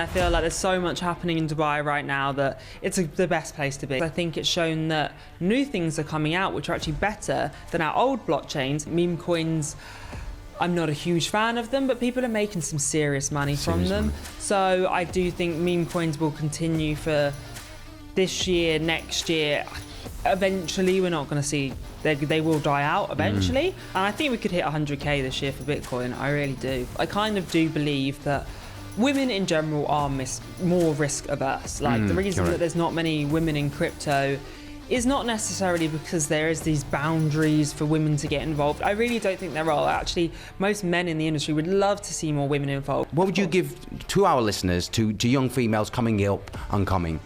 I feel like there's so much happening in Dubai right now that it's the best place to be. I think it's shown that new things are coming out which are actually better than our old blockchains. Meme coins, I'm not a huge fan of them, but people are making some serious money from them. So I do think meme coins will continue for this year, next year. Eventually, we're not going to see, they will die out eventually. And I think we could hit 100K this year for Bitcoin. I really do. I kind of do believe that women in general are more risk averse. Like the reason that there's not many women in crypto is not necessarily because there is these boundaries for women to get involved. I really don't think there are. Actually, most men in the industry would love to see more women involved. What would you give to our listeners, to young females coming up and coming?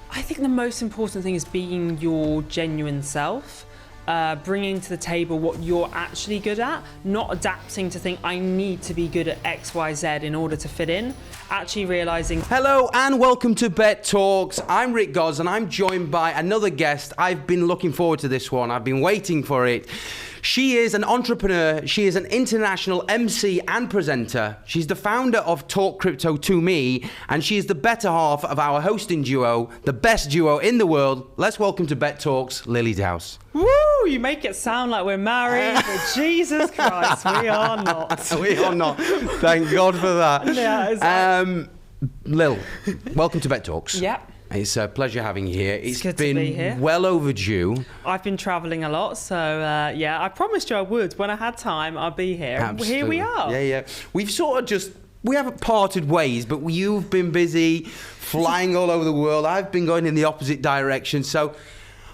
I think the most important thing is being your genuine self. Bringing to the table what you're actually good at, not adapting to think I need to be good at X, Y, Z in order to fit in. Actually realizing. Hello and welcome to BetTalks. I'm Rick Goz and I'm joined by another guest. I've been looking forward to this one. I've been waiting for it. She is an entrepreneur. She is an international MC and presenter. She's the founder of Talk Crypto to Me, and she is the better half of our hosting duo, the best duo in the world. Let's welcome to BetTalks, Lilly Douse. Woo! You make it sound like we're married, but Jesus Christ, we are not. We are not. Thank God for that. Yeah, Lil, welcome to BetTalks. Yep. It's a pleasure having you here. It's good to be here. Well overdue. I've been travelling a lot, so yeah, I promised you I would. When I had time, I'll be here. Absolutely. Here we are. Yeah. We've sort of we haven't parted ways, but you've been busy flying all over the world. I've been going in the opposite direction, so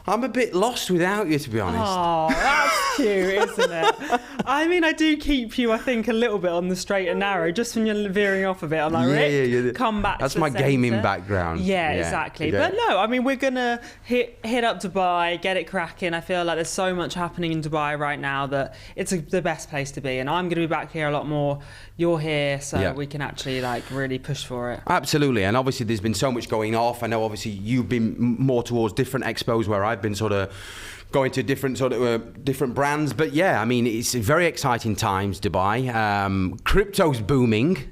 I'm a bit lost without you, to be honest. Oh, that's cute, isn't it? I mean, I do keep you, I think, a little bit on the straight and narrow. Just when you're veering off a bit, I'm like, Rick, come back That's to the my centre. gaming background. Yeah, exactly. Yeah. But no, I mean, we're going to hit up Dubai, get it cracking. I feel like there's so much happening in Dubai right now that it's the best place to be. And I'm going to be back here a lot more. You're here, so we can actually like really push for it. Absolutely. And obviously there's been so much going off. I know obviously you've been more towards different expos where I've been sort of going to different different brands. But yeah, I mean, it's very exciting times, Dubai. Crypto's booming.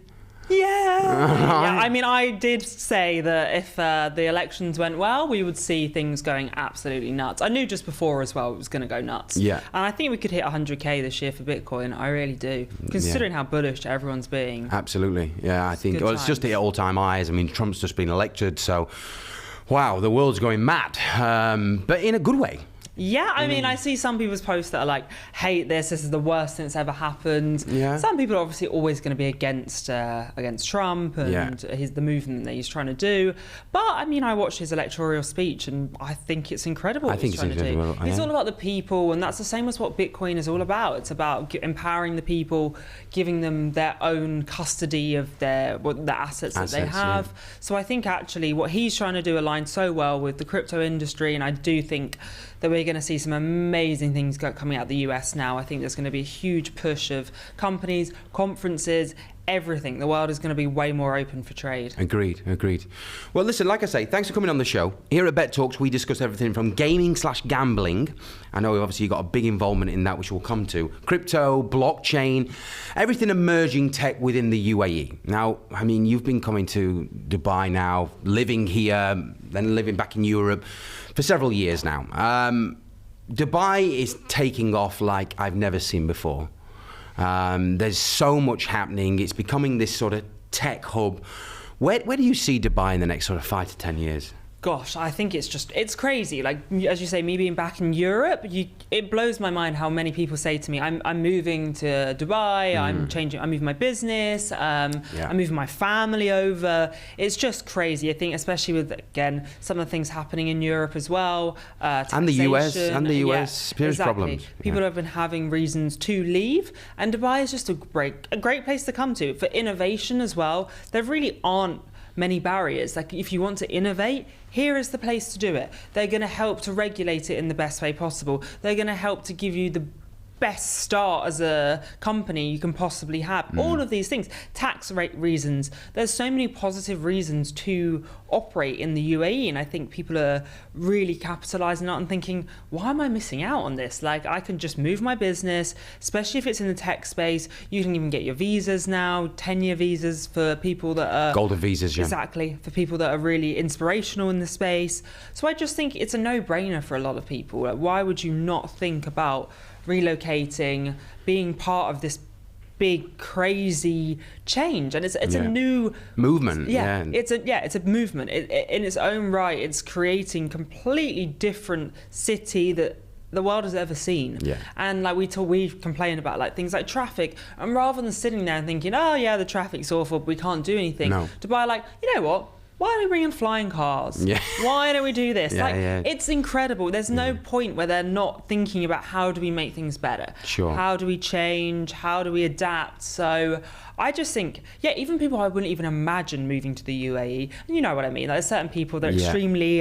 Yeah. I mean, I did say that if the elections went well, we would see things going absolutely nuts. I knew just before as well it was going to go nuts. Yeah. And I think we could hit 100K this year for Bitcoin. I really do, considering how bullish everyone's being. Absolutely. Yeah, I think it's just at all-time highs. I mean, Trump's just been elected, so wow, the world's going mad, but in a good way. Yeah, I mean, I see some people's posts that are like, hate this is the worst thing that's ever happened. Yeah. Some people are obviously always going to be against Trump and the movement that he's trying to do. But, I mean, I watched his electoral speech and I think it's incredible what he's trying to do. It's all about the people, and that's the same as what Bitcoin is all about. It's about empowering the people, giving them their own custody of the assets that they have. Yeah. So I think actually what he's trying to do aligns so well with the crypto industry, and I do think that we're going to see some amazing things coming out of the US now. I think there's going to be a huge push of companies, conferences, everything. The world is going to be way more open for trade. Agreed. Well, listen, like I say, thanks for coming on the show. Here at BetTalks, we discuss everything from gaming/gambling. I know obviously you've got a big involvement in that, which we'll come to. Crypto, blockchain, everything emerging tech within the UAE. Now, I mean, you've been coming to Dubai now, living here, then living back in Europe for several years now. Dubai is taking off like I've never seen before. There's so much happening. It's becoming this sort of tech hub. Where do you see Dubai in the next sort of 5 to 10 years? Gosh, I think it's crazy. Like, as you say, me being back in Europe, it blows my mind how many people say to me, I'm moving to Dubai, I'm moving my business, I'm moving my family over. It's just crazy. I think especially with, again, some of the things happening in Europe as well. And the US, serious problems. People have been having reasons to leave, and Dubai is just a great place to come to. For innovation as well, there really aren't many barriers. Like, if you want to innovate, here is the place to do it. They're going to help to regulate it in the best way possible. They're going to help to give you the best start as a company you can possibly have. All of these things, tax rate reasons. There's so many positive reasons to operate in the UAE, and I think people are really capitalizing on it and thinking, why am I missing out on this? Like, I can just move my business, especially if it's in the tech space. You can even get your visas now, 10-year visas for people that are golden visas, yeah. Exactly, for people that are really inspirational in the space. So I just think it's a no-brainer for a lot of people. Like, why would you not think about relocating, being part of this big crazy change? And it's a new movement. It's a movement in its own right. It's creating completely different city that the world has ever seen. And like we complain about like things like traffic, and rather than sitting there and thinking, oh yeah, the traffic's awful, but we can't do anything, Dubai, like, you know what, why don't we bring in flying cars? Why don't we do this? It's incredible. There's no point where they're not thinking about how do we make things better? How do we change? How do we adapt? So I just think, even people I wouldn't even imagine moving to the UAE, and you know what I mean, like, there's certain people that are extremely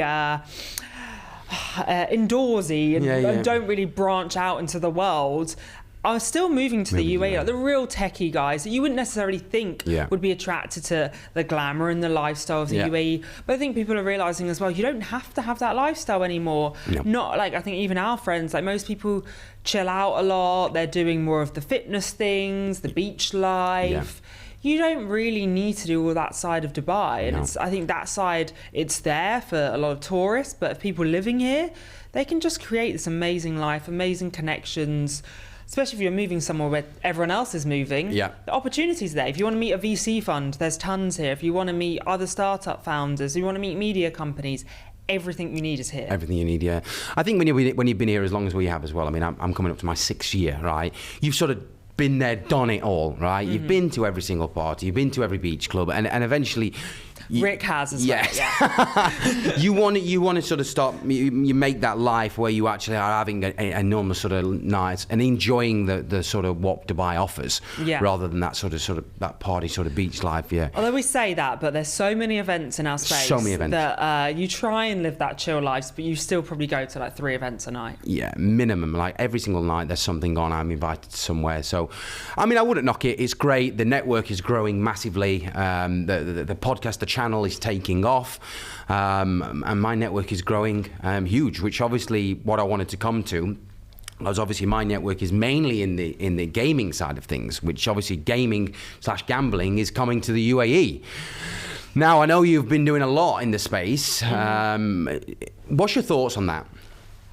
indoorsy and don't really branch out into the world, are still moving to the UAE, like the real techie guys that you wouldn't necessarily think would be attracted to the glamour and the lifestyle of the UAE. But I think people are realizing as well, you don't have to have that lifestyle anymore. Not like, I think even our friends, like most people chill out a lot, they're doing more of the fitness things, the beach life. You don't really need to do all that side of Dubai. And I think that side, it's there for a lot of tourists, but if people living here, they can just create this amazing life, amazing connections, especially if you're moving somewhere where everyone else is moving. The opportunity's there. If you want to meet a VC fund, there's tons here. If you want to meet other startup founders, if you want to meet media companies, everything you need is here. Everything you need, I think when you've been here as long as we have as well, I mean, I'm coming up to my 6th year, right? You've sort of been there, done it all, right? You've been to every single party, you've been to every beach club, and eventually... Rick has as well. you want to sort of start, you make that life where you actually are having an enormous sort of nights and enjoying the sort of what Dubai offers, rather than that sort of that party sort of beach life. Although we say that, but there's so many events in our space. So many events that you try and live that chill life, but you still probably go to like 3 events a night. Minimum. Like every single night there's something on. I'm invited somewhere. So, I mean, I wouldn't knock it. It's great. The network is growing massively. The podcast, the channel is taking off, and my network is growing huge, which obviously what I wanted to come to, because obviously my network is mainly in the gaming side of things, which obviously gaming/gambling is coming to the UAE. Now, I know you've been doing a lot in the space. What's your thoughts on that?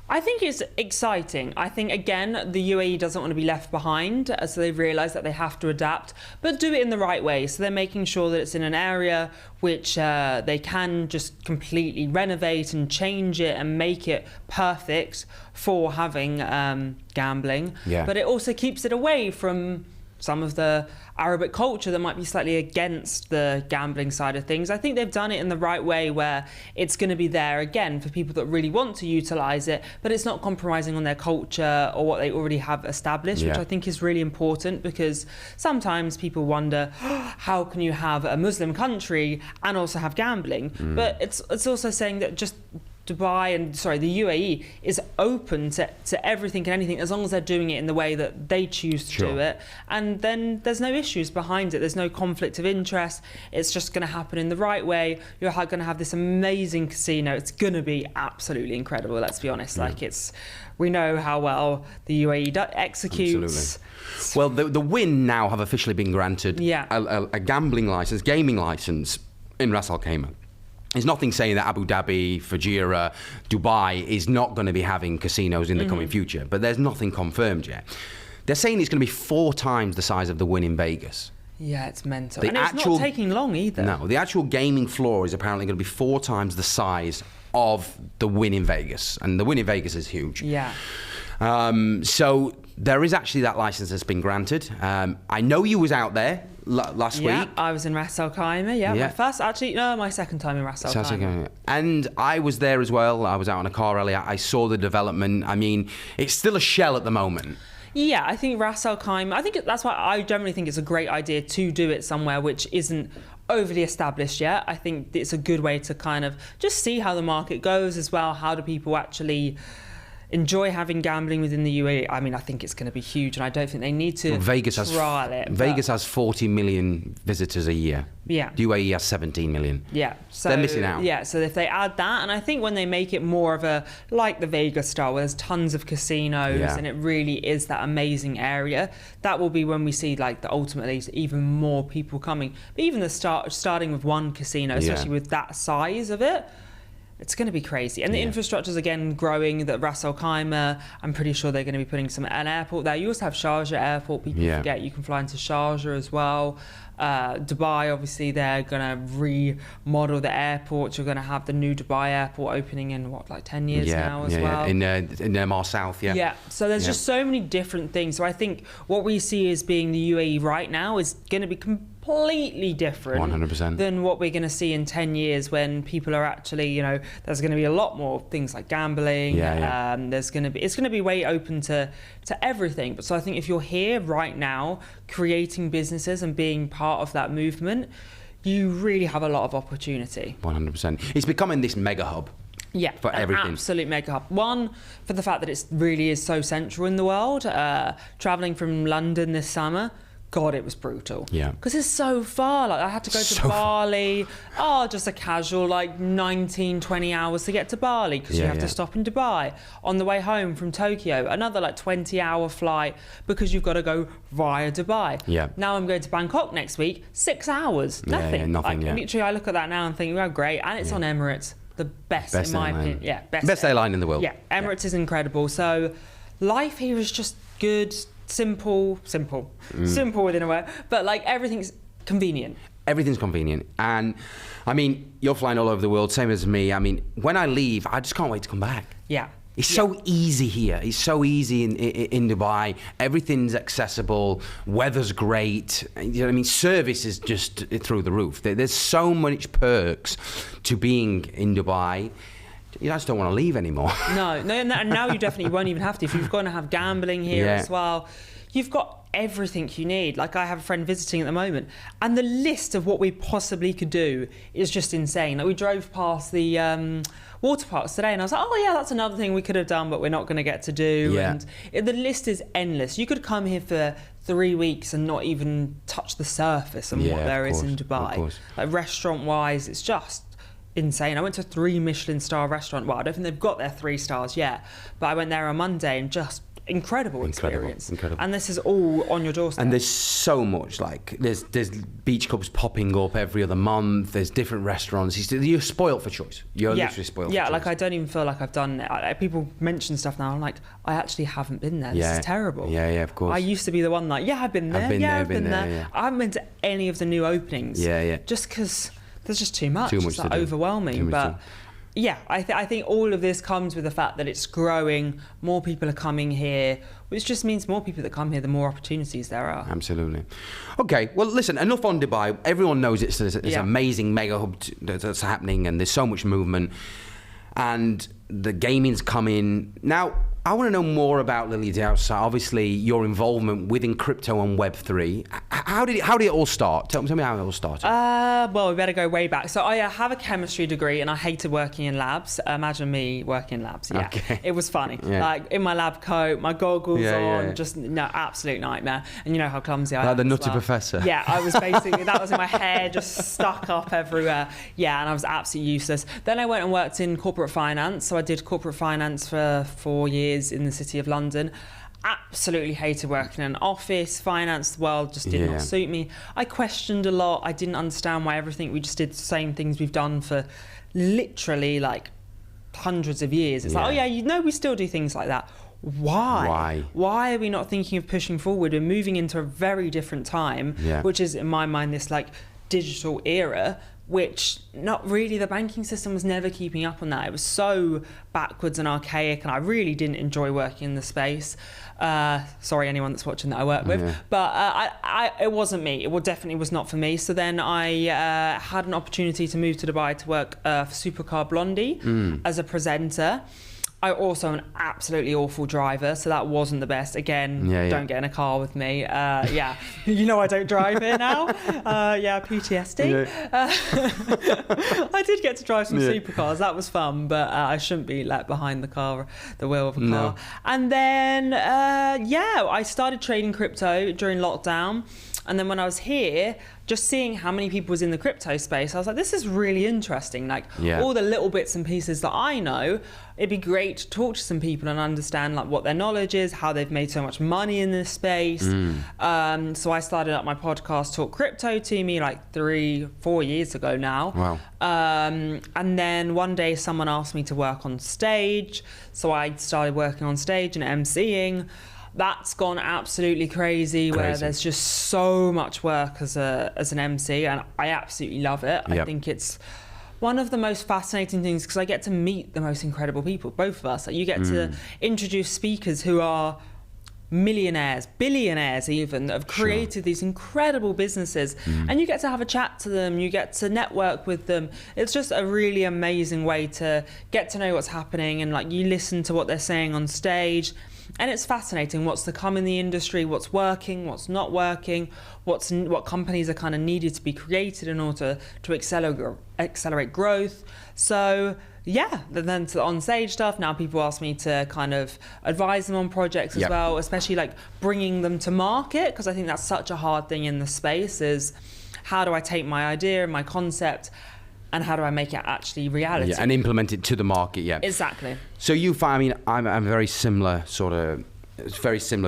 I think it's exciting. I think, again, the UAE doesn't want to be left behind, so they've realised that they have to adapt, but do it in the right way. So they're making sure that it's in an area which they can just completely renovate and change it and make it perfect for having gambling. But it also keeps it away from some of the Arabic culture that might be slightly against the gambling side of things. I think they've done it in the right way, where it's going to be there again for people that really want to utilise it, but it's not compromising on their culture or what they already have established, which I think is really important, because sometimes people wonder, how can you have a Muslim country and also have gambling? But it's also saying that just the UAE is open to everything and anything, as long as they're doing it in the way that they choose to do it. And then there's no issues behind it. There's no conflict of interest. It's just going to happen in the right way. You're going to have this amazing casino. It's going to be absolutely incredible, let's be honest. We know how well the UAE executes. Absolutely. Well, the Win now have officially been granted a gambling license, gaming license in Ras Al Khaimah. There's nothing saying that Abu Dhabi, Fujairah, Dubai is not going to be having casinos in the coming future, but there's nothing confirmed yet. They're saying it's going to be 4 times the size of the Win in Vegas. It's mental. And it's not taking long either. No, the actual gaming floor is apparently going to be 4 times the size of the Win in Vegas, and the Win in Vegas is huge. So there is actually that license that's been granted. I know you was out there last week. I was in Ras Al Khaimah. My second time in Ras Al Khaimah. And I was there as well. I was out on a car rally. I saw the development. I mean, it's still a shell at the moment. I think Ras Al Khaimah, I think that's why I generally think it's a great idea to do it somewhere which isn't overly established yet. I think it's a good way to kind of just see how the market goes as well. How do people actually enjoy having gambling within the UAE. I mean, I think it's going to be huge, and I don't think they need to trial it. Vegas has 40 million visitors a year. Yeah. The UAE has 17 million. Yeah. So they're missing out. Yeah. So if they add that, and I think when they make it more of a, like the Vegas style, where there's tons of casinos and it really is that amazing area, that will be when we see like the ultimately even more people coming. But even the starting with one casino, especially with that size of it, it's going to be crazy. And the infrastructure's again growing. That Ras Al Khaimah, I'm pretty sure they're going to be putting an airport there. You also have Sharjah Airport. People forget you can fly into Sharjah as well. Dubai, obviously, they're going to remodel the airport. You're going to have the new Dubai airport opening in, 10 years now as well? In Mar South, Yeah, so there's just so many different things. So I think what we see as being the UAE right now is going to be completely different 100%. than what we're going to see in 10 years when people are actually, there's going to be a lot more things like gambling. It's going to be way open to everything. But so I think if you're here right now creating businesses and being part of that movement, you really have a lot of opportunity. 100%. It's becoming this mega hub. Yeah, for everything. Absolute mega hub. One, for the fact that it really is so central in the world. Traveling from London this summer, God, it was brutal. Yeah. Because it's so far. Like, I had to go to Bali. Just a casual, 19, 20 hours to get to Bali because you have to stop in Dubai. On the way home from Tokyo, another 20-hour flight because you've got to go via Dubai. Yeah. Now I'm going to Bangkok next week. 6 hours. Nothing. Literally, I look at that now and think, oh, great. And it's on Emirates. The best in my opinion. Yeah, best airline in the world. Yeah, Emirates is incredible. So life here is just good. Simple within a way, but everything's convenient. Everything's convenient. And I mean, you're flying all over the world, same as me. I mean, when I leave, I just can't wait to come back. Yeah. It's so easy here. It's so easy in Dubai. Everything's accessible. Weather's great. You know what I mean? Service is just through the roof. There's so much perks to being in Dubai. You just don't want to leave anymore. No, and now you definitely won't even have to. If you're going to have gambling here as well, you've got everything you need. I have a friend visiting at the moment, and the list of what we possibly could do is just insane. We drove past the water parks today, and I was like, oh yeah, that's another thing we could have done, but we're not going to get to do. Yeah. And the list is endless. You could come here for 3 weeks and not even touch the surface of what there is in Dubai. Restaurant-wise, it's just insane. I went to a 3 Michelin star restaurant. Well, I don't think they've got their 3 stars yet, but I went there on Monday and just incredible experience. Incredible. And this is all on your doorstep. And there's so much, there's beach clubs popping up every other month. There's different restaurants. You're spoiled for choice. You're literally spoiled for choice. I don't even feel like I've done it. People mention stuff now. I'm like, I actually haven't been there. This is terrible. Yeah, of course. I used to be the one I've been there. I've been there. Yeah. I haven't been to any of the new openings. Yeah. Just because there's just too much. It's overwhelming. But I think all of this comes with the fact that it's growing. More people are coming here, which just means more people that come here, the more opportunities there are. Absolutely. Okay, well, listen, enough on Dubai. Everyone knows it's an amazing mega hub that's happening, and there's so much movement. And the gaming's coming. Now, I want to know more about Lilly Douse. Obviously, your involvement within crypto and Web3. How did it all start? Tell me how it all started. Well, we better go way back. So I have a chemistry degree, and I hated working in labs. Imagine me working in labs. Yeah, okay. It was funny. Yeah. In my lab coat, my goggles on, just absolute nightmare. And you know how clumsy I am. Like the nutty professor. Yeah, I was basically that was in my hair, just stuck up everywhere. Yeah, and I was absolutely useless. Then I went and worked in corporate finance. So I did corporate finance for 4 years in the city of London. Absolutely hated working in an office. Finance world just did not suit me. I questioned a lot. I didn't understand why we just did the same things we've done for literally hundreds of years. It's we still do things like that. Why are we not thinking of pushing forward? We're moving into a very different time, which is in my mind this digital era, which not really, the banking system was never keeping up on that. It was so backwards and archaic, and I really didn't enjoy working in the space. Sorry, anyone that's watching that I work with, but it wasn't me. It definitely was not for me. So then I had an opportunity to move to Dubai to work for Supercar Blondie as a presenter. I also am an absolutely awful driver, so that wasn't the best. Again, don't get in a car with me. You know I don't drive here now. PTSD. I did get to drive some supercars. That was fun, but I shouldn't be left behind the wheel of a car. No. And then, I started trading crypto during lockdown. And then when I was here, just seeing how many people was in the crypto space, I was like, this is really interesting. Like all the little bits and pieces that I know, it'd be great to talk to some people and understand like what their knowledge is, how they've made so much money in this space. So I started up my podcast, Talk Crypto to Me, like 3-4 years ago now. Wow. And then one day someone asked me to work on stage. So I started working on stage and emceeing. That's gone absolutely crazy, where there's just so much work as an MC, and I absolutely love it. I think it's one of the most fascinating things because I get to meet the most incredible people, both of us. Like, you get to introduce speakers who are millionaires, billionaires even, that have created these incredible businesses, and you get to have a chat to them, you get to network with them. It's just a really amazing way to get to know what's happening, and like you listen to what they're saying on stage. And it's fascinating what's to come in the industry, what's working, what's not working, what companies are kind of needed to be created in order to accelerate growth. So then to the on-stage stuff, now people ask me to kind of advise them on projects as well, especially like bringing them to market, because I think that's such a hard thing in the space is how do I take my idea and my concept and how do I make it actually reality? And implement it to the market, Exactly. So you find, I mean, I'm a very similar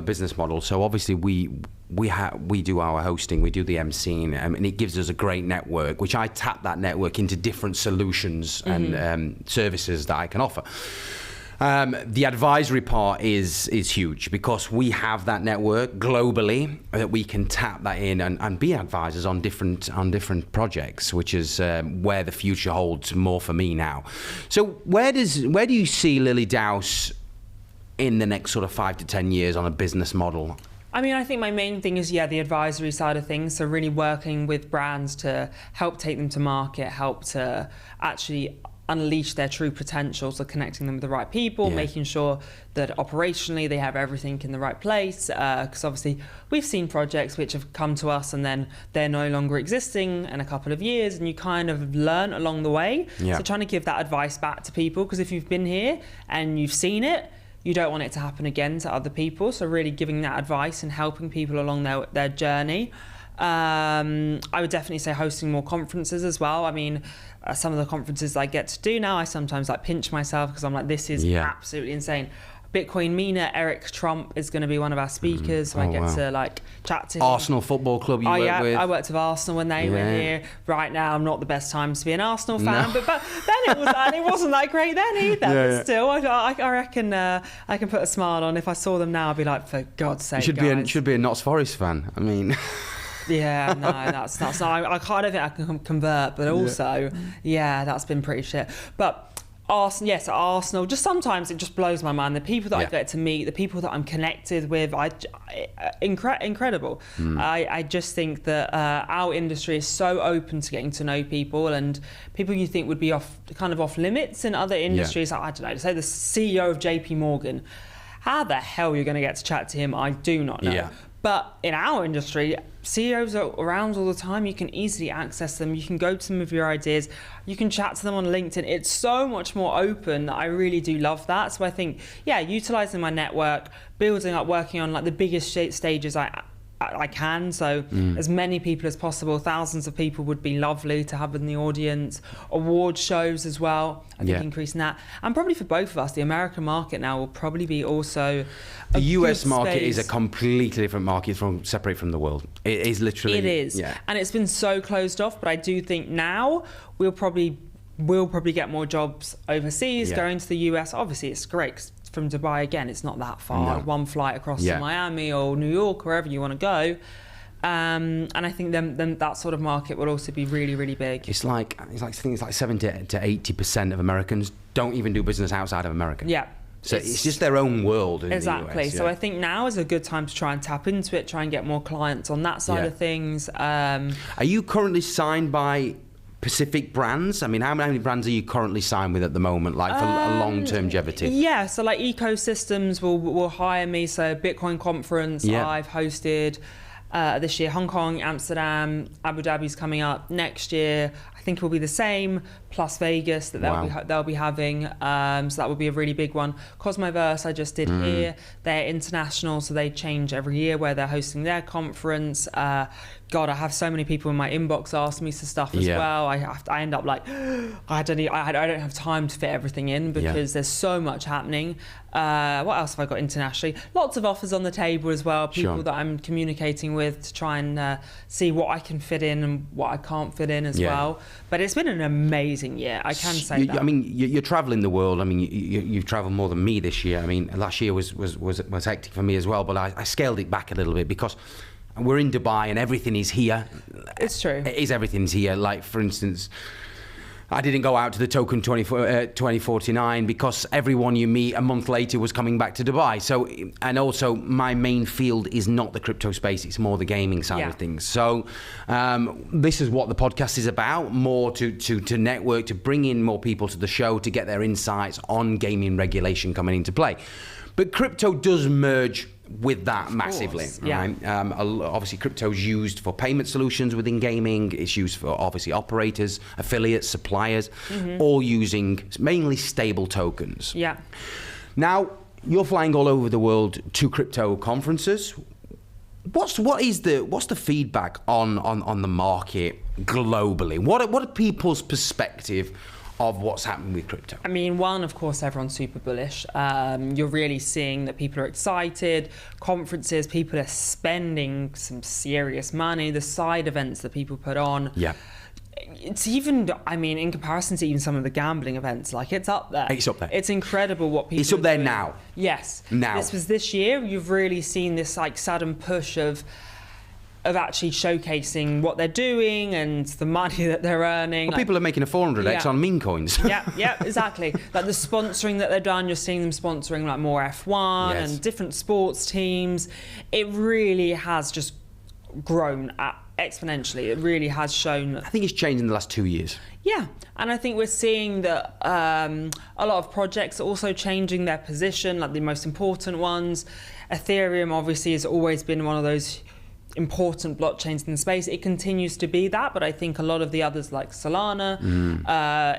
business model. So obviously we do our hosting, we do the emceeing, and it gives us a great network, which I tap that network into different solutions and services that I can offer. The advisory part is huge because we have that network globally that we can tap that in and be advisors on different projects, which is where the future holds more for me now. So where do you see Lilly Douse in the next sort of 5 to 10 years on a business model? I mean, I think my main thing is, the advisory side of things. So really working with brands to help take them to market, help to actually unleash their true potential, so connecting them with the right people, making sure that operationally they have everything in the right place, because obviously we've seen projects which have come to us and then they're no longer existing in a couple of years, and you kind of learn along the way. So trying to give that advice back to people, because if you've been here and you've seen it, you don't want it to happen again to other people. So really giving that advice and helping people along their journey. I would definitely say hosting more conferences as well. I mean, some of the conferences I get to do now, I sometimes like pinch myself because I'm like, this is absolutely insane. Bitcoin Mina, Eric Trump is going to be one of our speakers, so I get to like chat to him. Arsenal Football Club you work with? I worked with Arsenal when they were here. Right now, I'm not the best time to be an Arsenal fan, but then it wasn't that great then either. But still, I reckon I can put a smile on. If I saw them now, I'd be like, for God's sake, you should be a Notts Forest fan. I mean... Yeah, no, that's not. I don't think I can convert, but also, that's been pretty shit. But Arsenal. Just sometimes it just blows my mind. The people that I get to meet, the people that I'm connected with, incredible. I just think that our industry is so open to getting to know people, and people you think would be off limits in other industries. I don't know. Say the CEO of JP Morgan. How the hell are you going to get to chat to him? I do not know. But in our industry, CEOs are around all the time. You can easily access them. You can go to them with your ideas. You can chat to them on LinkedIn. It's so much more open. I really do love that. So I think, utilizing my network, building up, working on like the biggest stages I can. So as many people as possible, thousands of people would be lovely to have in the audience. Award shows as well. I think increasing that. And probably for both of us, the American market now will probably be also the US market is a completely different market separate from the world. It is literally. It is. Yeah. And it's been so closed off, but I do think now we'll probably get more jobs overseas going to the US. Obviously it's great 'cause from Dubai, again, it's not that far. One flight across to Miami or New York, wherever you want to go. And I think then that sort of market will also be really, really big. It's like I think it's like 70 to 80% of Americans don't even do business outside of America. Yeah. So it's just their own world in exactly. the US. So I think now is a good time to try and tap into it, try and get more clients on that side of things. Are you currently signed by specific brands? I mean, how many brands are you currently signed with at the moment, like for a long-term longevity? Yeah, so like ecosystems will hire me. So Bitcoin conference I've hosted. this year. Hong Kong, Amsterdam, Abu Dhabi's coming up next year. I think it will be the same, plus Vegas that they'll be having. So that will be a really big one. Cosmoverse I just did here. They're international, so they change every year where they're hosting their conference. God, I have so many people in my inbox asking me some stuff as well. I end up like, I don't have time to fit everything in because there's so much happening. What else have I got internationally? Lots of offers on the table as well. People that I'm communicating with to try and see what I can fit in and what I can't fit in as well. But it's been an amazing year. I can say that. I mean, you're traveling the world. I mean, you've traveled more than me this year. I mean, last year was hectic for me as well. But I scaled it back a little bit because we're in Dubai and everything is here. It's true. Everything's here. Like, for instance, I didn't go out to the Token 2049 because everyone you meet a month later was coming back to Dubai. So, and also my main field is not the crypto space, it's more the gaming side of things. So this is what the podcast is about, more to network, to bring in more people to the show, to get their insights on gaming regulation coming into play. But crypto does merge with that massively, right? Obviously, crypto is used for payment solutions within gaming. It's used for obviously operators, affiliates, suppliers, all using mainly stable tokens. Yeah. Now, you're flying all over the world to crypto conferences. What's the feedback on the market globally? What are people's perspective of what's happening with crypto? I mean, one, of course, everyone's super bullish. You're really seeing that people are excited. Conferences, people are spending some serious money. The side events that people put on. Yeah. It's even, I mean, in comparison to even some of the gambling events, like it's up there. It's up there. It's incredible what people It's up there doing. now. Yes. Now. This was this year. You've really seen this like sudden push of actually showcasing what they're doing and the money that they're earning. Well, people are making a 400x on meme coins. yeah, exactly. Like the sponsoring that they've done, you're seeing them sponsoring like more F1 and different sports teams. It really has just grown exponentially. It really has shown. I think it's changed in the last 2 years. Yeah, and I think we're seeing that a lot of projects are also changing their position, like the most important ones. Ethereum obviously has always been one of those important blockchains in the space. It continues to be that, but I think a lot of the others like Solana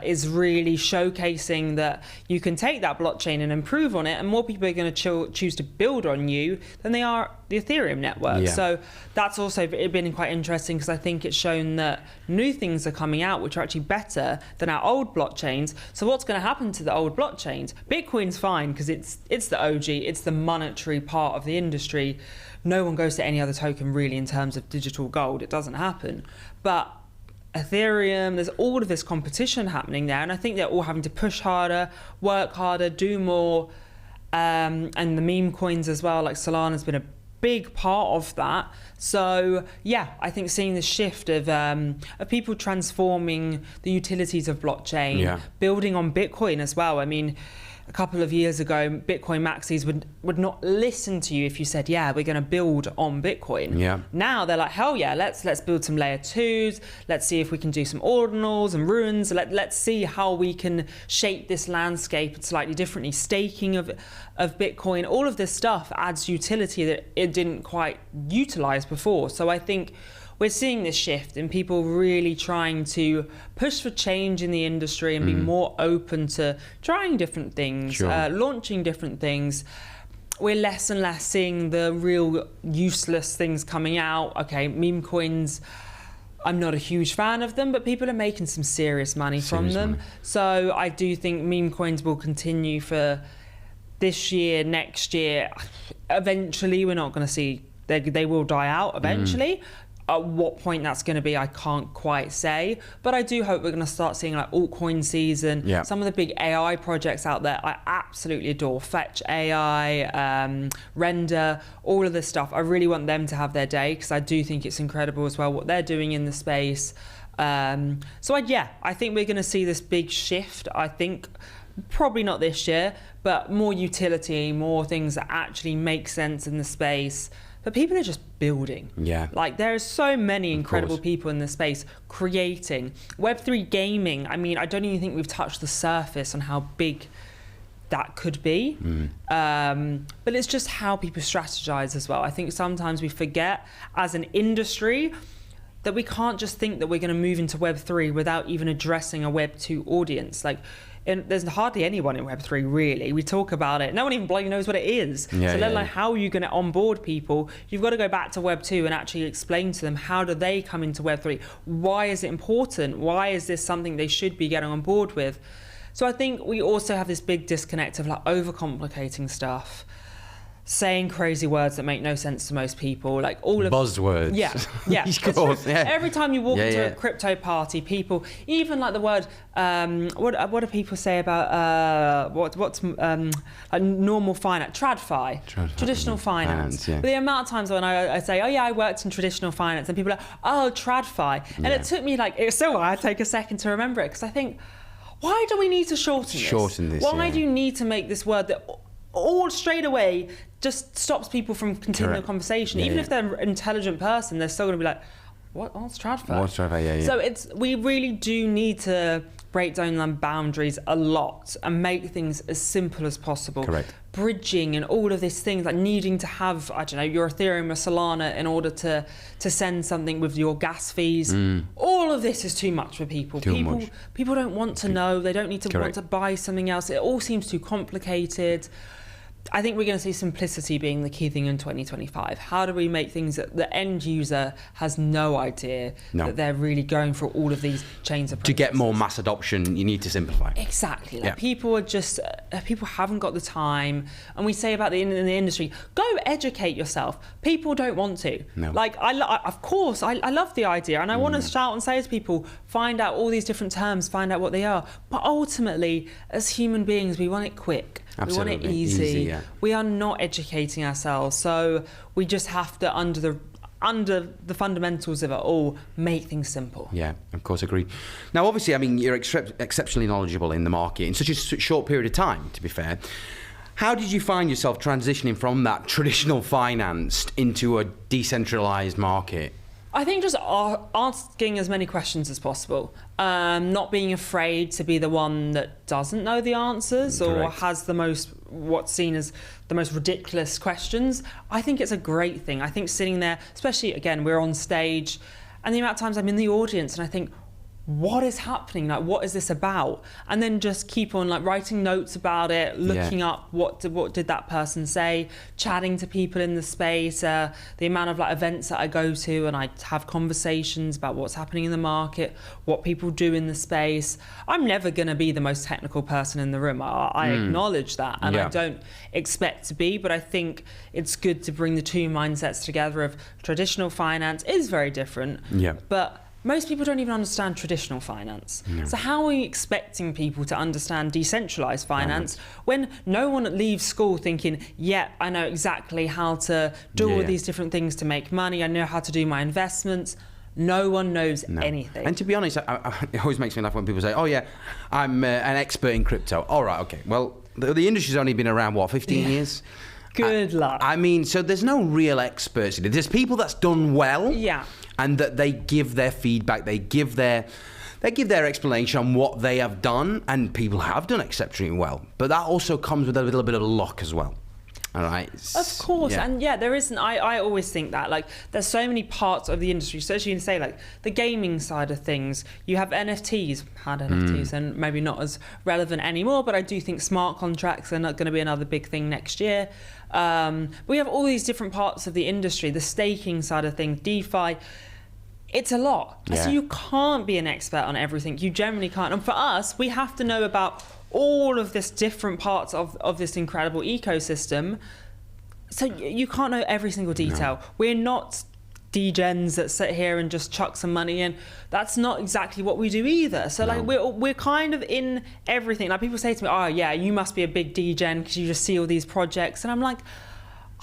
is really showcasing that you can take that blockchain and improve on it, and more people are going to choose to build on you than they are the Ethereum network. So that's also been quite interesting because I think it's shown that new things are coming out which are actually better than our old blockchains. So what's going to happen to the old blockchains? Bitcoin's fine because it's the OG, it's the monetary part of the industry. No one goes to any other token really in terms of digital gold. It doesn't happen. But Ethereum, there's all of this competition happening there, and I think they're all having to push harder, work harder, do more, and the meme coins as well, like Solana's been a big part of that. So yeah, I think seeing the shift of people transforming the utilities of blockchain, building on Bitcoin as well. I mean, a couple of years ago, Bitcoin maxis would not listen to you if you said, yeah, we're going to build on Bitcoin. Now they're like, hell yeah, let's build some layer 2s. Let's see if we can do some ordinals and runes. Let's see how we can shape this landscape slightly differently. Staking of Bitcoin, all of this stuff adds utility that it didn't quite utilize before. So I think we're seeing this shift in people really trying to push for change in the industry and be more open to trying different things, launching different things. We're less and less seeing the real useless things coming out. Okay, meme coins, I'm not a huge fan of them, but people are making some serious money from them. So I do think meme coins will continue for this year, next year. Eventually, we're not going to see, they will die out eventually. At what point that's going to be, I can't quite say. But I do hope we're going to start seeing like altcoin season. Some of the big AI projects out there, I absolutely adore. Fetch AI, Render, all of this stuff. I really want them to have their day because I do think it's incredible as well what they're doing in the space. So I think we're going to see this big shift. I think probably not this year, but more utility, more things that actually make sense in the space. But people are just building. Like there are so many incredible people in the space creating. Web3 gaming, I mean, I don't even think we've touched the surface on how big that could be. But it's just how people strategize as well. I think sometimes we forget as an industry that we can't just think that we're going to move into Web3 without even addressing a Web2 audience. Like, and there's hardly anyone in Web3 really. We talk about it. No one even bloody knows what it is. So let alone how are you going to onboard people? You've got to go back to Web2 and actually explain to them, how do they come into Web3? Why is it important? Why is this something they should be getting on board with? So I think we also have this big disconnect of like overcomplicating stuff, saying crazy words that make no sense to most people, like all of buzzwords. Yeah. Of course, yeah. Every time you walk into a crypto party, people, even like the word, what do people say about what's like normal finance, TradFi, traditional finance. But the amount of times when I say, oh yeah, I worked in traditional finance, and people are like, oh, TradFi, and it took me like, it's so I take a second to remember it, because I think, why do we need to shorten this? Why do you need to make this word that all straight away just stops people from continuing the conversation? Even if they're an intelligent person, they're still going to be like, what's TradFi? What's TradFi? So we really do need to break down the boundaries a lot and make things as simple as possible. Correct. Bridging and all of these things, like needing to have, I don't know, your Ethereum or Solana in order to send something with your gas fees. All of this is too much for people. People don't want to know. They don't need to want to buy something else. It all seems too complicated. I think we're going to see simplicity being the key thing in 2025. How do we make things that the end user has no idea that they're really going through all of these chains of processes? To get more mass adoption, you need to simplify. Exactly. Like people are just, people haven't got the time. And we say about in the industry, go educate yourself. People don't want to. No. Like, of course, I love the idea. And I want to shout and say to people, find out all these different terms, find out what they are. But ultimately, as human beings, we want it quick. Absolutely. We want it easy. We are not educating ourselves, so we just have to, under the fundamentals of it all, make things simple. Yeah, of course, agreed. Now, obviously, I mean, you're exceptionally knowledgeable in the market in such a short period of time, to be fair. How did you find yourself transitioning from that traditional finance into a decentralized market? I think just asking as many questions as possible, not being afraid to be the one that doesn't know the answers or has what's seen as the most ridiculous questions. I think it's a great thing. I think sitting there, especially again, we're on stage, and the amount of times I'm in the audience and I think, what is happening? Like, what is this about? And then just keep on like writing notes about it, looking up what did that person say, chatting to people in the space, the amount of like events that I go to and I have conversations about what's happening in the market, what people do in the space. I'm never going to be the most technical person in the room. I acknowledge that, and I don't expect to be, but I think it's good to bring the two mindsets together of traditional finance is very different, but most people don't even understand traditional finance. So how are we expecting people to understand decentralized finance when no one leaves school thinking, I know exactly how to do all these different things to make money, I know how to do my investments. No one knows anything. And to be honest, it always makes me laugh when people say, oh yeah, I'm an expert in crypto. All right, okay. Well, the industry's only been around, 15 years? Good luck. I mean, so there's no real experts in it. There's people that's done well. And that they give their feedback, they give their explanation on what they have done, and people have done exceptionally well. But that also comes with a little bit of luck as well. All right. Of course, and there isn't. I always think that like there's so many parts of the industry. So as you can say, like the gaming side of things, you have NFTs, and maybe not as relevant anymore. But I do think smart contracts are not going to be another big thing next year. We have all these different parts of the industry, the staking side of things, DeFi. It's a lot. So you can't be an expert on everything. You generally can't. And for us, we have to know about all of this different parts of this incredible ecosystem. So you can't know every single detail. We're not degens that sit here and just chuck some money in. That's not exactly what we do either. So like we're kind of in everything. Like people say to me, oh yeah, you must be a big degen because you just see all these projects. And I'm like,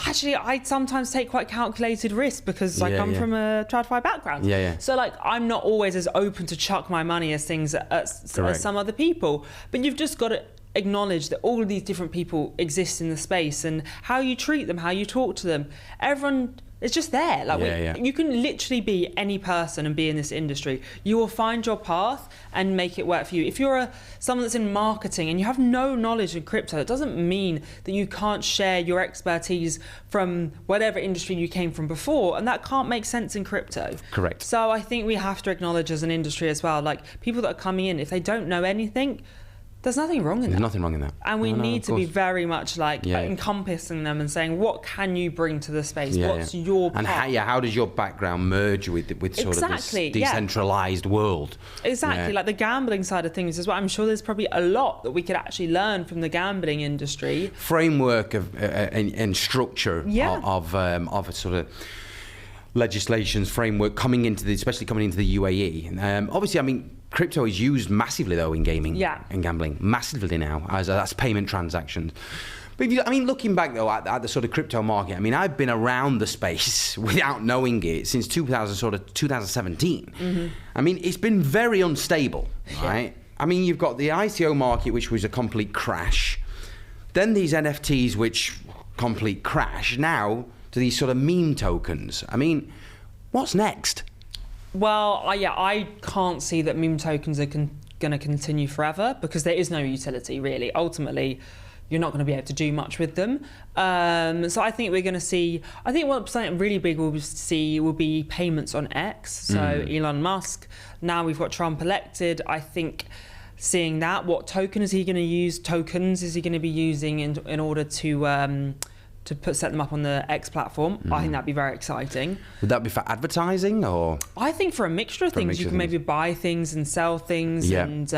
actually, I sometimes take quite calculated risks because I come from a TradFi background. So like, I'm not always as open to chuck my money as some other people. But you've just got to acknowledge that all of these different people exist in the space, and how you treat them, how you talk to them. Everyone It's just there. You can literally be any person and be in this industry. You will find your path and make it work for you. If you're someone that's in marketing and you have no knowledge in crypto, it doesn't mean that you can't share your expertise from whatever industry you came from before, and that can't make sense in crypto. Correct. So I think we have to acknowledge as an industry as well, like people that are coming in, if they don't know anything, there's nothing wrong in that. There's nothing wrong in that. And we need to be very much encompassing them and saying, what can you bring to the space? What's your part? And how does your background merge with sort of this decentralized world? Exactly, like the gambling side of things as well. I'm sure there's probably a lot that we could actually learn from the gambling industry. Framework of and structure of a sort of legislations framework especially coming into the UAE. Obviously, I mean, crypto is used massively though in gaming and gambling, massively now as payment transactions. But looking back though at the sort of crypto market, I mean, I've been around the space without knowing it since 2017. Mm-hmm. I mean, it's been very unstable, right? I mean, you've got the ICO market, which was a complete crash. Then these NFTs, which complete crash. Now to these sort of meme tokens. I mean, what's next? Well, I can't see that meme tokens are going to continue forever because there is no utility, really. Ultimately, you're not going to be able to do much with them. So I think we're going to see, something really big we'll see will be payments on X. So Elon Musk, now we've got Trump elected. I think seeing that, what token is he going to use? Tokens is he going to be using in order to set them up on the X platform? I think that'd be very exciting. Would that be for advertising or? I think for a mixture of things. You can maybe buy things and sell things and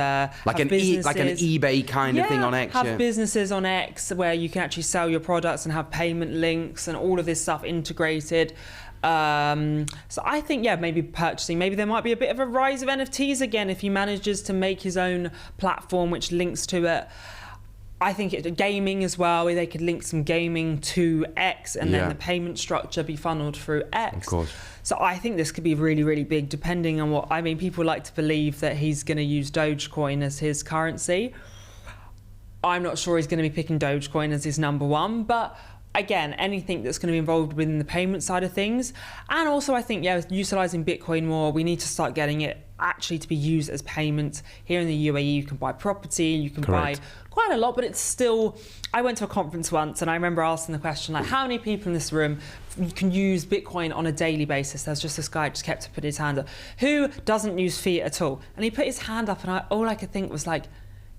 like an eBay kind of thing on X. Have businesses on X where you can actually sell your products and have payment links and all of this stuff integrated. So I think, maybe purchasing. Maybe there might be a bit of a rise of NFTs again if he manages to make his own platform which links to it. I think gaming as well, where they could link some gaming to X and then the payment structure be funneled through X. Of course. So I think this could be really, really big depending on people like to believe that he's going to use Dogecoin as his currency. I'm not sure he's going to be picking Dogecoin as his number one, but again, anything that's going to be involved within the payment side of things. And also I think, utilising Bitcoin more, we need to start getting it actually to be used as payment. Here in the UAE, you can buy property, you can buy quite a lot, but it's still, I went to a conference once and I remember asking the question, like, how many people in this room can use Bitcoin on a daily basis? There's just this guy just kept to put his hand up. Who doesn't use fiat at all? And he put his hand up and all I could think was like,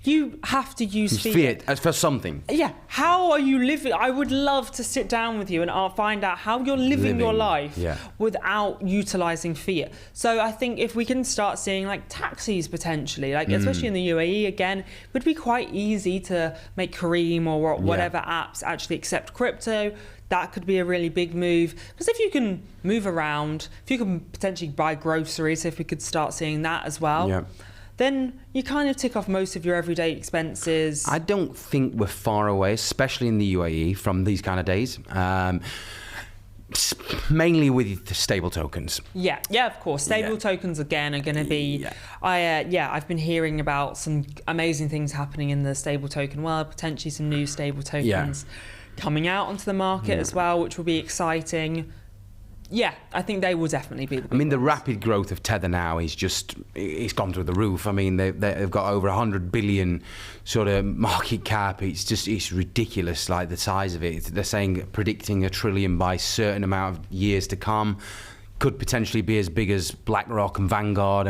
you have to use fiat as for something. Yeah, how are you living? I would love to sit down with you and I'll find out how you're living your life without utilising fiat. So I think if we can start seeing like taxis potentially, like especially in the UAE again, it would be quite easy to make Careem or whatever apps actually accept crypto. That could be a really big move. Because if you can move around, if you can potentially buy groceries, if we could start seeing that as well, then you kind of tick off most of your everyday expenses. I don't think we're far away, especially in the UAE, from these kind of days. Mainly with the stable tokens. Yeah, of course. Stable tokens again are going to be. I've been hearing about some amazing things happening in the stable token world. Potentially some new stable tokens coming out onto the market as well, which will be exciting. Yeah, I think they will definitely be the big ones. The rapid growth of Tether now is just, it's gone through the roof. I mean, they've got over 100 billion sort of market cap. It's ridiculous, like the size of it. They're predicting $1 trillion by a certain amount of years to come. Could potentially be as big as BlackRock and Vanguard.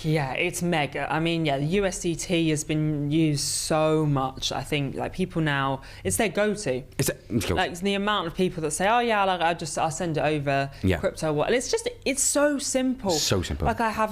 Yeah, it's mega. the USDT has been used so much. I think like people now, it's their go-to. It's the amount of people that say, I'll send it over crypto wallet. It's so simple. So simple. Like I have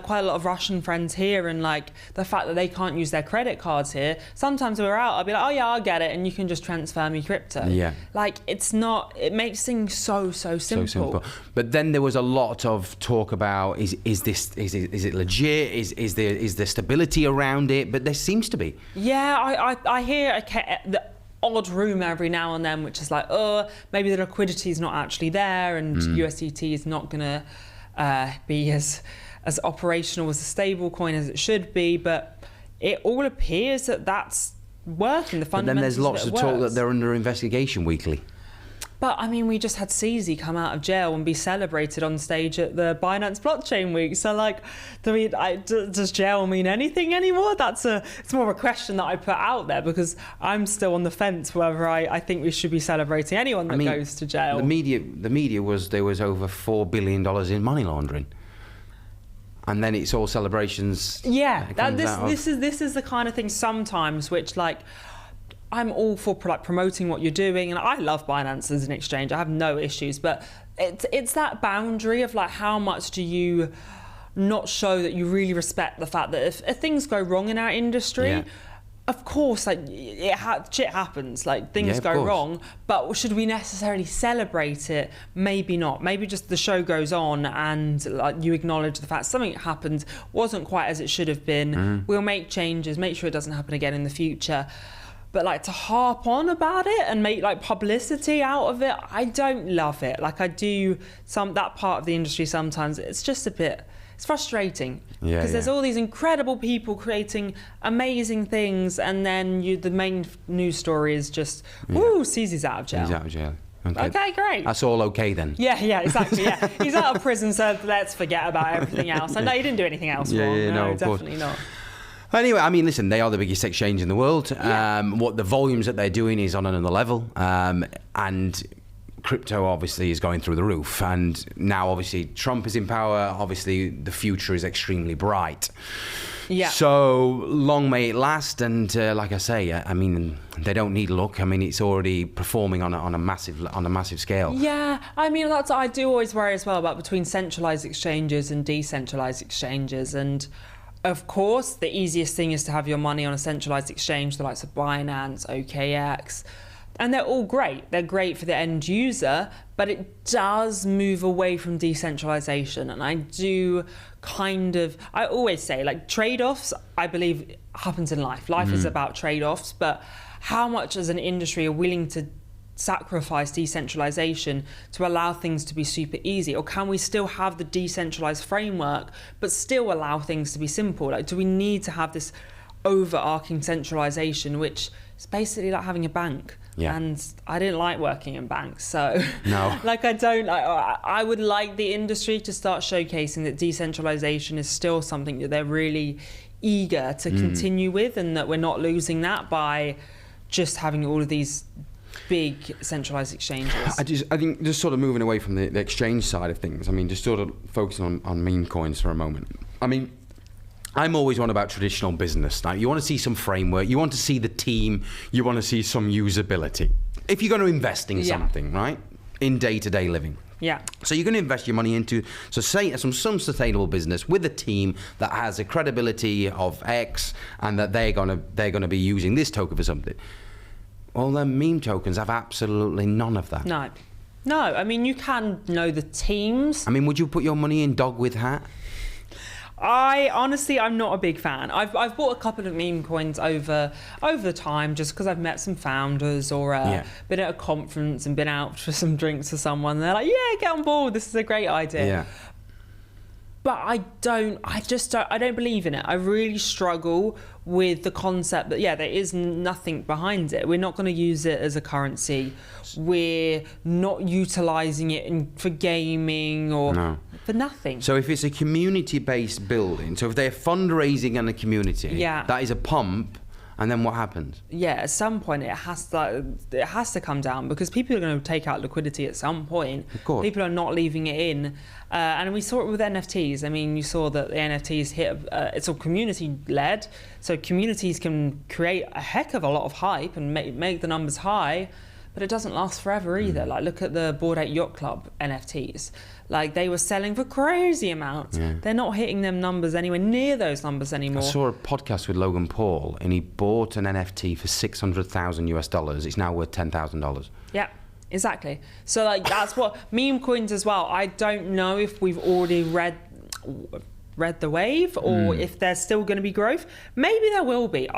quite a lot of Russian friends here, and like the fact that they can't use their credit cards here. Sometimes we're out, I'll be like, I'll get it, and you can just transfer me crypto. Yeah. Like it makes things so simple. So simple. But then there was a lot of talk about is it legit? Is there stability around it? But there seems to be. Yeah, I hear the odd rumour every now and then, which is like, maybe the liquidity is not actually there, and USDT is not going to be as operational as a stable coin as it should be. But it all appears that that's working. The fundamentals. But then there's lots of talk that they're under investigation weekly. But I mean, we just had CZ come out of jail and be celebrated on stage at the Binance Blockchain Week. So like, does jail mean anything anymore? It's more of a question that I put out there, because I'm still on the fence whether I think we should be celebrating anyone that goes to jail. The media was there was over $4 billion in money laundering. And then it's all celebrations. Yeah, this is the kind of thing sometimes which, like, I'm all for like promoting what you're doing, and I love Binance as an exchange. I have no issues, but it's that boundary of like, how much do you not show that you really respect the fact that if things go wrong in our industry, of course, like shit happens, like things go wrong, but should we necessarily celebrate it? Maybe not. Maybe just the show goes on and like you acknowledge the fact something happened, wasn't quite as it should have been. We'll make changes, make sure it doesn't happen again in the future. But like to harp on about it and make like publicity out of it, I don't love it. Like I do that part of the industry sometimes, it's just it's frustrating, because there's all these incredible people creating amazing things, and then the main news story is just, CZ's out of jail. He's out of jail. Okay, great. That's all okay then. Yeah, exactly. Yeah, he's out of prison, so let's forget about everything else. And no, he didn't do anything else wrong. No, definitely not. Anyway, I mean, listen, they are the biggest exchange in the world. What the volumes that they're doing is on another level. And crypto obviously is going through the roof. And now obviously Trump is in power. Obviously the future is extremely bright. Yeah. So long may it last. And like I say, I mean, they don't need luck. I mean, it's already performing on a massive scale. Yeah, I mean, I do always worry as well about between centralized exchanges and decentralized exchanges. And of course, the easiest thing is to have your money on a centralized exchange, the likes of Binance, OKX, and they're all great. They're great for the end user, but it does move away from decentralization. And I always say, like, trade-offs, I believe, happens in life. Life is about trade-offs, but how much as an industry are willing to sacrifice decentralization to allow things to be super easy? Or can we still have the decentralized framework but still allow things to be simple? Like, do we need to have this overarching centralization, which is basically like having a bank? And I didn't like working in banks, so no. I would like the industry to start showcasing that decentralization is still something that they're really eager to continue with, and that we're not losing that by just having all of these big centralized exchanges. I think just sort of moving away from the exchange side of things, I mean, just sort of focusing on meme coins for a moment. I mean, I'm always on about traditional business. Now, you want to see some framework, you want to see the team, you want to see some usability. If you're going to invest in something, right, in day-to-day living. Yeah. So you're going to invest your money into some sustainable business with a team that has a credibility of X, and that they're going to be using this token for something. Well, then meme tokens have absolutely none of that. No. I mean, you can know the teams. I mean, would you put your money in dog with hat? I'm not a big fan. I've bought a couple of meme coins over the time, just because I've met some founders or been at a conference and been out for some drinks with someone. They're like, yeah, get on board. This is a great idea. Yeah. But I don't believe in it. I really struggle with the concept that, there is nothing behind it. We're not going to use it as a currency. We're not utilizing it for gaming or for nothing. So if it's a community-based building, so if they're fundraising in a community, that is a pump. And then what happens? Yeah, at some point it has to come down, because people are going to take out liquidity at some point. Of course. People are not leaving it in. And we saw it with NFTs. I mean, you saw that the NFTs it's all community-led. So communities can create a heck of a lot of hype and make the numbers high, but it doesn't last forever either. Like, look at the Bored Ape Yacht Club NFTs. Like, they were selling for crazy amounts. Yeah. They're not hitting them numbers anywhere near those numbers anymore. I saw a podcast with Logan Paul, and he bought an NFT for $600,000. It's now worth $10,000. Yeah, exactly. So, like, that's what meme coins as well. I don't know if we've already read the wave, or if there's still going to be growth. Maybe there will be.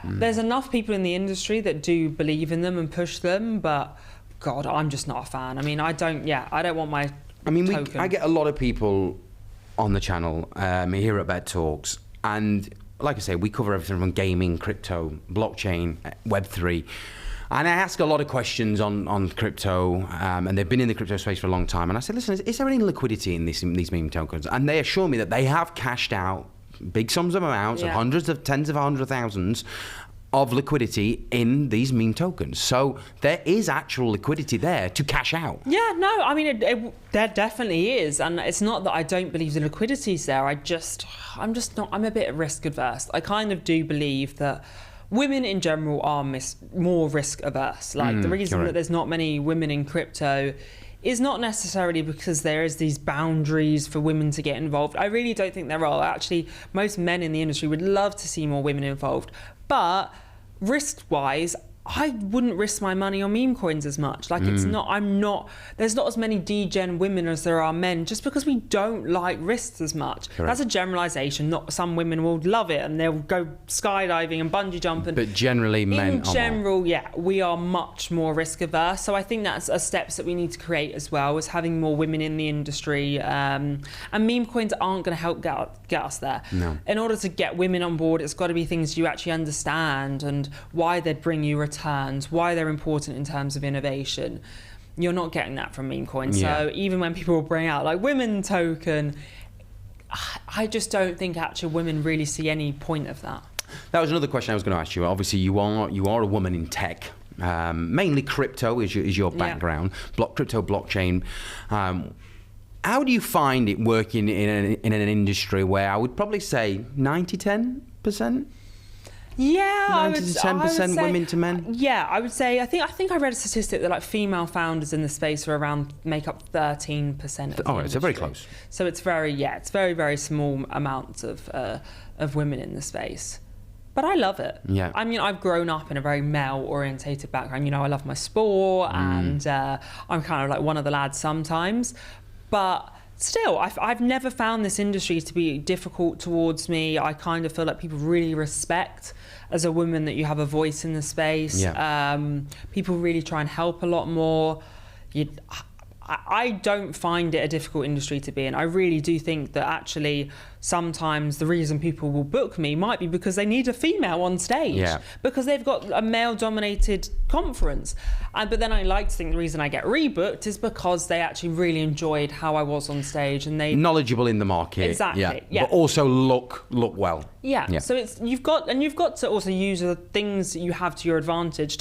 There's enough people in the industry that do believe in them and push them, but God, I'm just not a fan. I mean, I don't want my token. I get a lot of people on the channel here at BetTalks, and like I say, we cover everything from gaming, crypto, blockchain, Web3, And I ask a lot of questions on crypto, and they've been in the crypto space for a long time. And I said, listen, is there any liquidity in these meme tokens? And they assure me that they have cashed out big sums of amounts, of hundreds of tens of hundreds of thousands of liquidity in these meme tokens. So there is actual liquidity there to cash out. Yeah, no, I mean, there definitely is. And it's not that I don't believe the liquidity's there. I'm a bit risk adverse. I kind of do believe that women in general are more risk averse. Like the reason that there's not many women in crypto is not necessarily because there is these boundaries for women to get involved. I really don't think there are. Actually, most men in the industry would love to see more women involved. But risk-wise, I wouldn't risk my money on meme coins as much. Like there's not as many degen women as there are men, just because we don't like risks as much. Correct. That's a generalization. Not some women will love it and they'll go skydiving and bungee jumping. But generally men in general, yeah, we are much more risk averse. So I think that's a steps that we need to create as well, is having more women in the industry. And meme coins aren't going to help get us there. No. In order to get women on board, it's got to be things you actually understand and why they'd bring you returns, why they're important in terms of innovation. You're not getting that from meme coins. So even when people bring out like women token, I just don't think actual women really see any point of that. That was another question I was going to ask you. Obviously, you are a woman in tech. Mainly crypto is your background. Crypto, blockchain. How do you find it working in an industry where I would probably say 90-10%? Yeah, 90 to 10% women to men. Yeah, I would say. I think I read a statistic that like female founders in the space are make up 13% of the industry. So very close. So it's very small amounts of women in the space. But I love it. Yeah. I mean, I've grown up in a very male-orientated background. You know, I love my sport, and I'm kind of like one of the lads sometimes. But still, I've never found this industry to be difficult towards me. I kind of feel like people really respect, as a woman, that you have a voice in the space. Yeah. People really try and help a lot more. I don't find it a difficult industry to be in. I really do think that actually sometimes the reason people will book me might be because they need a female on stage, because they've got a male-dominated conference. But then I like to think the reason I get rebooked is because they actually really enjoyed how I was on stage, and they knowledgeable in the market. Exactly. Yeah. But also look well. Yeah. So you've got to also use the things that you have to your advantage.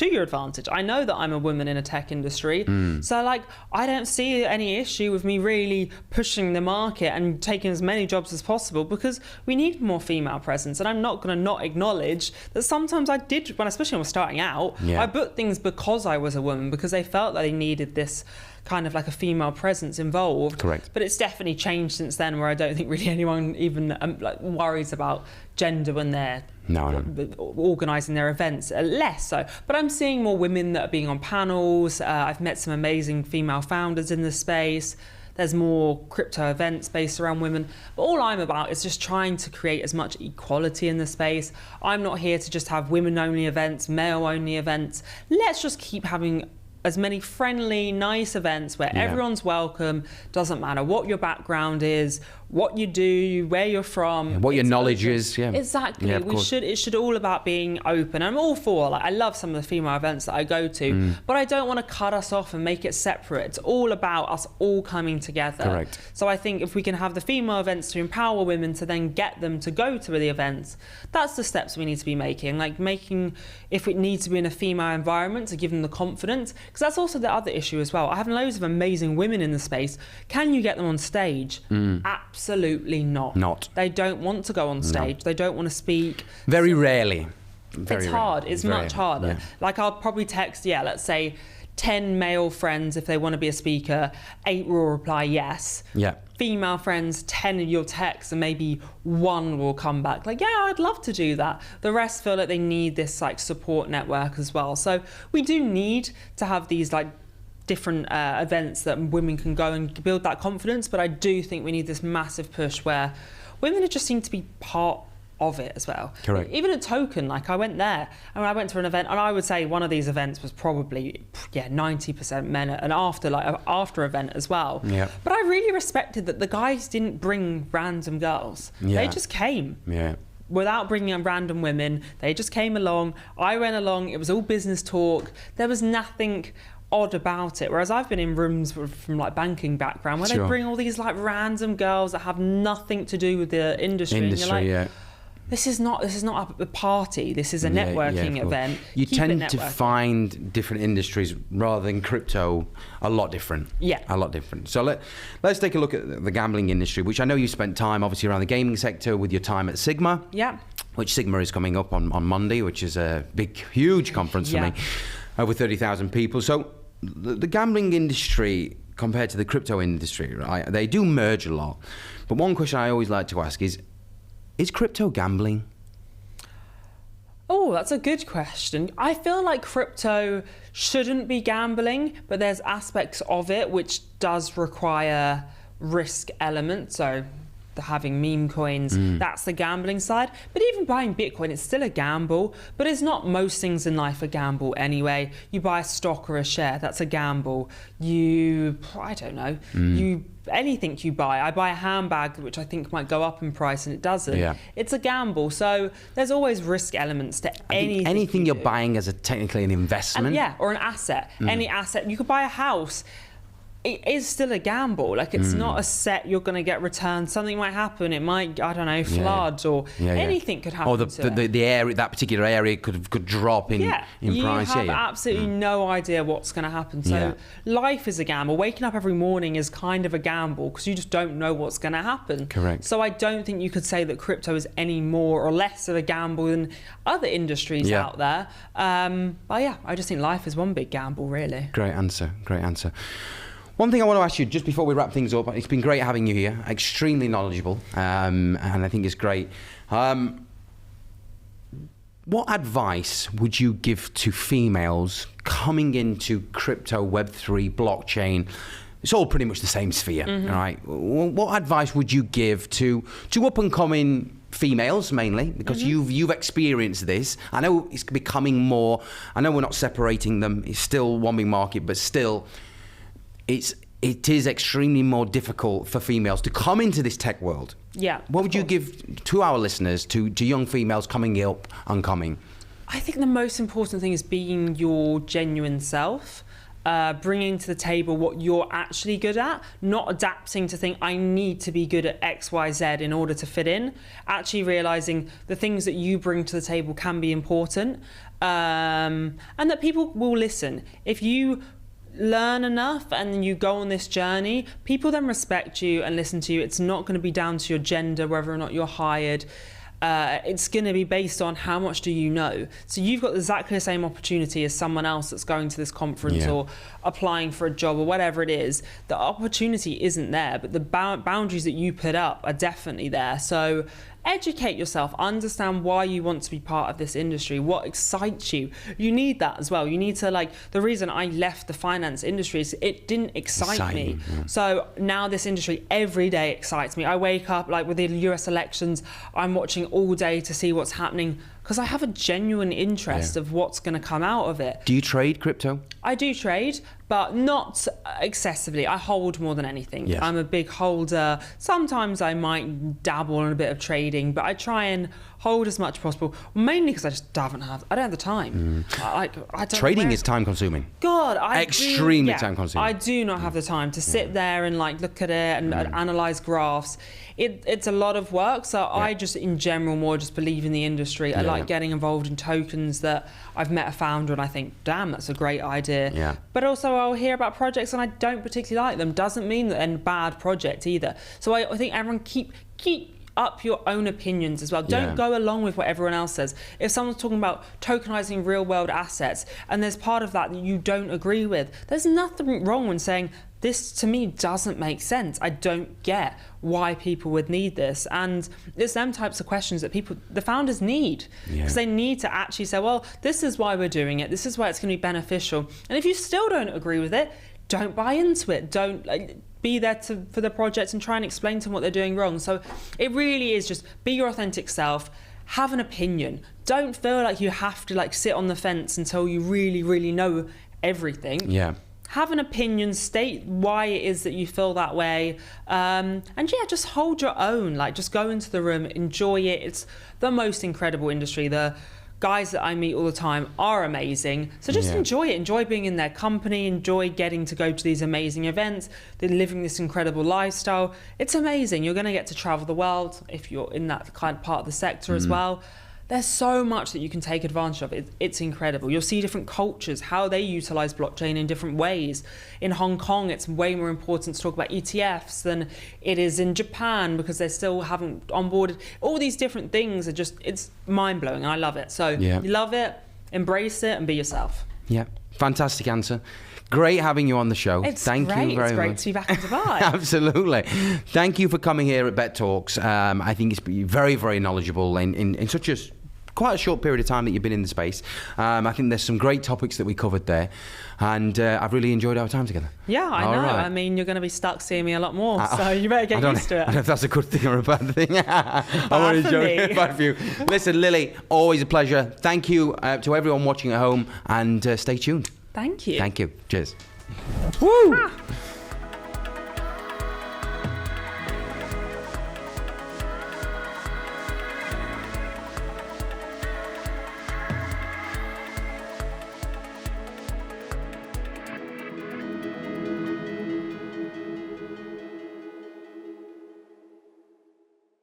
I know that I'm a woman in a tech industry, so like I don't see any issue with me really pushing the market and taking as many jobs as possible, because we need more female presence. And I'm not going to not acknowledge that sometimes I did, especially when I was starting out, I booked things because I was a woman, because they felt that they needed this kind of like a female presence involved. Correct. But it's definitely changed since then, where I don't think really anyone even worries about gender when they're organising their events. Less so. But I'm seeing more women that are being on panels. I've met some amazing female founders in the space. There's more crypto events based around women. But all I'm about is just trying to create as much equality in the space. I'm not here to just have women-only events, male-only events. Let's just keep having as many friendly, nice events where everyone's welcome. Doesn't matter what your background is, what you do, where you're from, what your knowledge is. Yeah, exactly. Yeah, it should all about being open. I'm all for, like, I love some of the female events that I go to, but I don't want to cut us off and make it separate. It's all about us all coming together. Correct. So I think if we can have the female events to empower women to then get them to go to the events, that's the steps we need to be making. Like if it needs to be in a female environment, to give them the confidence, because that's also the other issue as well. I have loads of amazing women in the space. Can you get them on stage? Absolutely not. They don't want to go on stage. They don't want to speak. Very rarely. It's hard. It's much harder. Yeah. Like I'll probably text, let's say 10 male friends if they want to be a speaker, 8 will reply yes. Yeah. Female friends, 10 of your texts, and maybe 1 will come back like, yeah, I'd love to do that. The rest feel like they need this like support network as well. So we do need to have these like different events that women can go and build that confidence, but I do think we need this massive push where women just seem to be part of it as well. Correct. Even at Token, like I went there and I went to an event, and I would say one of these events was probably 90% men, and after event as well. Yeah. But I really respected that the guys didn't bring random girls. Yeah. They just came. Yeah. without bringing in random women. They just came along. I went along. It was all business talk. There was nothing odd about it. Whereas I've been in rooms from like banking background where they bring all these like random girls that have nothing to do with the industry. And you're like, this is not a party. This is a networking event. You tend to find different industries rather than crypto a lot different. Yeah. A lot different. So let's take a look at the gambling industry, which I know you spent time obviously around the gaming sector with your time at Sigma. Yeah. Which Sigma is coming up on Monday, which is a big, huge conference for me. Over 30,000 people. So the gambling industry compared to the crypto industry, right? They do merge a lot. But one question I always like to ask is crypto gambling? Oh, that's a good question. I feel like crypto shouldn't be gambling, but there's aspects of it which does require risk elements. So having meme coins, that's the gambling side. But even buying Bitcoin, it's still a gamble. But it's not most things in life a gamble anyway. You buy a stock or a share, that's a gamble. I don't know, anything you buy. I buy a handbag, which I think might go up in price, and it doesn't. Yeah. It's a gamble. So there's always risk elements to anything. Anything you're buying as technically an investment. Or an asset. Any asset. You could buy a house. It is still a gamble. Like, it's not a set you're going to get returned. Something might happen. It might, I don't know, flood or anything could happen. Or the area, that particular area could drop in price. You have absolutely no idea what's going to happen. So life is a gamble. Waking up every morning is kind of a gamble because you just don't know what's going to happen. Correct. So I don't think you could say that crypto is any more or less of a gamble than other industries out there. But yeah, I just think life is one big gamble, really. Great answer. One thing I want to ask you, just before we wrap things up, it's been great having you here, extremely knowledgeable, and I think it's great. What advice would you give to females coming into crypto, Web3, blockchain? It's all pretty much the same sphere, right? What advice would you give to up-and-coming females mainly, because you've experienced this? I know it's becoming more, I know we're not separating them, it's still one big market, but still, it is extremely more difficult for females to come into this tech world. Yeah. What would you give to our listeners, to young females coming up and coming? I think the most important thing is being your genuine self, bringing to the table what you're actually good at, not adapting to think I need to be good at X, Y, Z in order to fit in. Actually realizing the things that you bring to the table can be important, and that people will listen. If you learn enough and you go on this journey, people then respect you and listen to you. It's not going to be down to your gender, whether or not you're hired. It's going to be based on how much do you know. So you've got exactly the same opportunity as someone else that's going to this conference or applying for a job or whatever it is. The opportunity isn't there, but the boundaries that you put up are definitely there. So educate yourself, understand why you want to be part of this industry, what excites you. You need that as well. You need to, the reason I left the finance industry is it didn't excite me. So now this industry every day excites me. I wake up, with the US elections, I'm watching all day to see what's happening because I have a genuine interest of what's going to come out of it. Do you trade crypto? I do trade, but not excessively. I hold more than anything. Yes. I'm a big holder. Sometimes I might dabble in a bit of trading, but I try and hold as much as possible, mainly because I just don't have the time. I don't Trading is time consuming. God, extremely time consuming. I do not have the time to sit there and look at it and analyze graphs. It's a lot of work, so I just in general more just believe in the industry. I like getting involved in tokens that I've met a founder and I think, damn, that's a great idea. But also I'll hear about projects and I don't particularly like them. Doesn't mean that they're a bad project either. So I think everyone keep up your own opinions as well. Don't go along with what everyone else says. If someone's talking about tokenizing real world assets and there's part of that you don't agree with, there's nothing wrong with saying, this to me doesn't make sense. I don't get why people would need this. And it's them types of questions that the founders need, because they need to actually say, well, this is why we're doing it. This is why it's going to be beneficial. And if you still don't agree with it, don't buy into it. Don't be there for the project and try and explain to them what they're doing wrong. So it really is just be your authentic self, have an opinion. Don't feel like you have to sit on the fence until you really, really know everything. have an opinion, state why it is that you feel that way, and yeah, just hold your own. Like, just go into the room, enjoy it. It's the most incredible industry. The guys that I meet all the time are amazing. So just enjoy it. Enjoy being in their company. Enjoy getting to go to these amazing events. They're living this incredible lifestyle. It's amazing. You're going to get to travel the world if you're in that kind of part of the sector as well. There's so much that you can take advantage of. It's incredible. You'll see different cultures, how they utilize blockchain in different ways. In Hong Kong, it's way more important to talk about ETFs than it is in Japan, because they still haven't onboarded. All these different things are just, it's mind-blowing, and I love it. So you love it, embrace it, and be yourself. Yeah, fantastic answer. Great having you on the show. Thank you very much. It's great to be back in Dubai. Absolutely. Thank you for coming here at BetTalks. I think it's been very, very knowledgeable in such a quite a short period of time that you've been in the space. I think there's some great topics that we covered there, and I've really enjoyed our time together. Yeah, I know. Right. I mean, you're going to be stuck seeing me a lot more, so you better get used to it. I don't know if that's a good thing or a bad thing. I want to enjoy it. Bad for you. Listen, Lily, always a pleasure. Thank you to everyone watching at home, and stay tuned. Thank you. Thank you. Cheers. Woo!